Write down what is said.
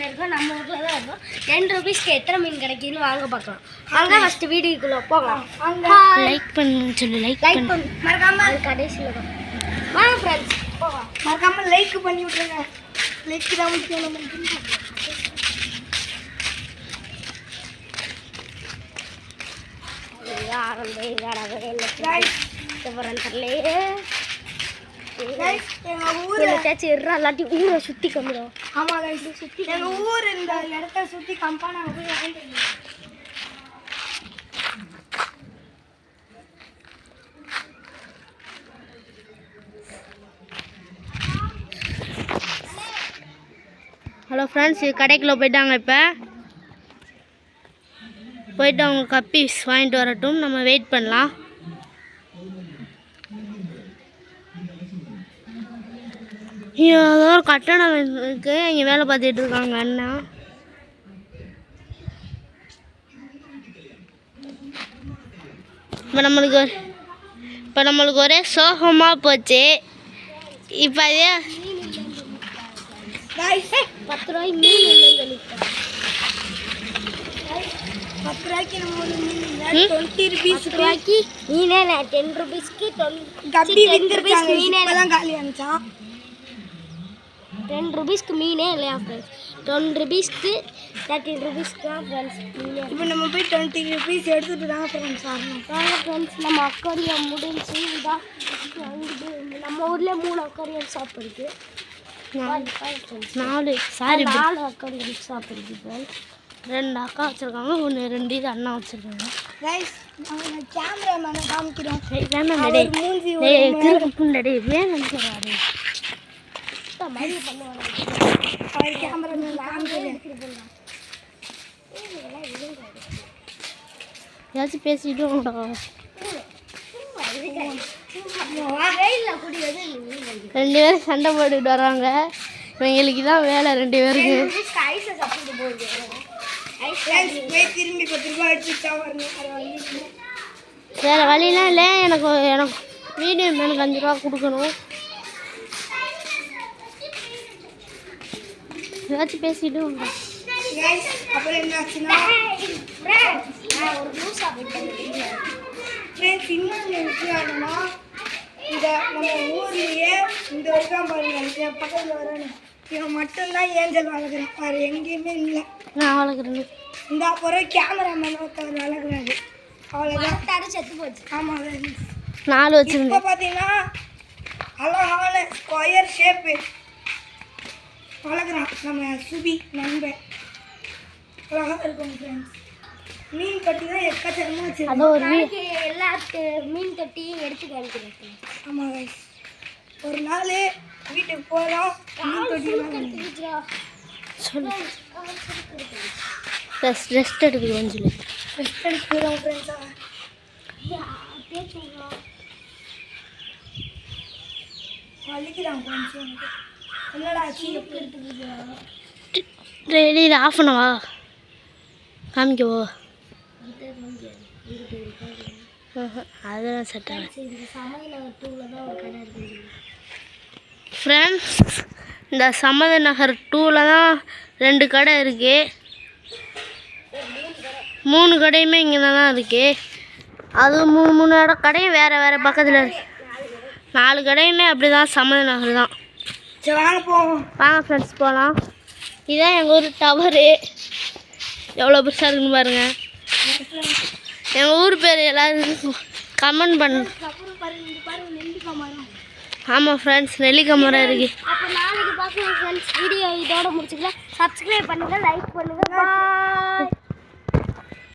இருக்கோம், நம்ம ஊரில் தான் இருக்கோம். 10 ரூபீஸ்க்கு எத்தனை மீன் கிடைக்குதுன்னு வாங்க பார்க்கலாம். வாங்க ஃபஸ்ட்டு வீடியோக்குள்ளே போகலாம். லைக் பண்ணுன்னு சொல்லு. லைக் பண்ணு மறக்காமல் கடைசியில் தான் வாங்க ஃப்ரெண்ட்ஸ் போகலாம். மறக்காமல் லைக் பண்ணி விட்ருங்க. லைக் தான் முக்கியம். ஊரை சுற்றி கம்மிடும். ஆமாம் சுற்றி எங்கள் ஊர் இந்த இடத்த சுற்றி கம்பா நாங்கள் போய் வாங்கிட்டு. ஹலோ ஃப்ரெண்ட்ஸ், கடைக்குள்ளே போயிட்டாங்க. இப்போ போயிட்டு அவங்க கப்பீஸ் வாங்கிட்டு வரட்டும், நம்ம வெயிட் பண்ணலாம். ஏதோ ஒரு கட்டணம் இருக்கு, இங்கே வேலை பார்த்துட்டு இருக்காங்க அண்ணா. இப்போ நம்மளுக்கு ஒரே சோகமாக போச்சு. இப்போ அதே 10 ரூபாய்க்கு மீன் இல்லைன்னு சொல்லிட்டேன். 10 ரூபாய்க்கு நம்ம ஒரு மீன் 20 ரூபீஸ். 10 ரூபாய்க்கு மீனே இல்லை, 10 ரூபீஸ்க்கு கப்பி விந்துருச்சாங்க. மீனெல்லாம் காலி ஆனிச்சா. 10 ரூபீஸ்க்கு மீனே இல்லையா ஃப்ரெண்ட்ஸ்? 10 ரூபீஸ்க்கு 13 ரூபீஸ்க்கு தான் ஃப்ரெண்ட்ஸ் மீனே. இப்போ நம்ம போய் 20 ரூபீஸ் எடுத்துகிட்டு தான் ஃப்ரெண்ட்ஸ் வரணும். வாங்க ஃப்ரெண்ட்ஸ், நம்ம அக்வாரியம் முடிஞ்சு இதான் நம்ம ஊரில் 3 அக்வாரியம் ஷாப் இருக்குது. 4 அக்வாரியம் ஷாப் இருக்குது ஃப்ரெண்ட்ஸ். 2 அக்கா வச்சுருக்காங்க, 2 இது அண்ணா வச்சுருக்காங்க. ரைஸ் நாங்கள் கேமராமேனை காமிக்கிறோம். ஏதாச்சும் பேசிட்டு 2 பேரும் சண்டை போட்டுக்கிட்டு வர்றாங்க. இவங்களுக்கு தான் வேலை 2 பேருக்கு. திரும்பி 10 ரூபாய் எடுத்துட்டா வரணும். வேறு வழியெலாம் இல்லை. எனக்கு வீடியோ எனக்கு 5 ரூபா கொடுக்கணும். ஏதாச்சும் பேசிட்டு அப்புறம் என்னாச்சுன்னா இன்னொன்று விஷயம்னா, இந்த நம்ம ஊர்லேயே இந்த வருஷம் பாருங்க, பக்கத்தில் வரணும். இவன் மட்டும்தான் ஏஞ்சல் வளர்க்குறான். வேறு எங்கேயுமே இல்லை. நான் வளர்க்குறேன்னு இந்த அப்புறம் கேமராமேன் ஒருத்தவர் வளர்க்குறாரு. அவ்வளோதான், செத்து போச்சு. ஆமாம் 4 வச்சுருந்தேன். இப்போ பார்த்தீங்கன்னா அழகான ஸ்கொயர் ஷேப்பு வளர்க்குறான் நம்ம சுபி நண்பன். அழகாக இருக்கும் ஃப்ரெண்ட்ஸ். மீன் தொட்டி தான் எக்கச்சக்கமாக வச்சுருக்கோம். அது ஒரு எல்லாத்து மீன் தொட்டியும் எடுத்து காமிக்கிறேன். ஆமாம் கைஸ், ஒரு நாள் வீட்டுக்கு போகிறோம். மீன் தொட்டி சொல்லு ரெஸ்ட் எடுக்கிறோம் சொல்லி ரெஸ்ட் எடுக்கிறோம் ஃப்ரெண்ட்ஸாக. வலிக்கிறான் ஃப்ரெண்ட்ஸ். எனக்கு என்னடா சீப்பு எடுத்துக்கிட்டு வெளியில் ஆஃப் பண்ணவா காமிக்கவோ? அதெல்லாம் செட் ஆகும் ஃப்ரெண்ட்ஸ். இந்த சமத நகர் 2ல் தான் 2 கடை இருக்குது. 3 கடையுமே இங்கே தான் இருக்குது. அது 3 கடையும் வேறு பக்கத்தில் இருக்குது. 4 கடையுமே அப்படி தான் சமத நகர் தான். சரி வாங்க போவோம். வாங்க ஃப்ரெண்ட்ஸ் போகலாம். இதுதான் எங்கள் ஊர் டவரு. எவ்வளோ பெருசாக இருக்குன்னு பாருங்கள். எங்கள் ஊர் பேர் எல்லோரும் கமெண்ட் பண்ணு. ஆமாம் ஃப்ரெண்ட்ஸ், நெல்லிக்காய் மரம் இருக்குது. அப்போ நாளைக்கு பார்க்கலாம் ஃப்ரெண்ட்ஸ். வீடியோ இதோட முடிச்சுக்கலாம். சப்ஸ்கிரைப் பண்ணுங்கள், லைக் பண்ணுங்கள்.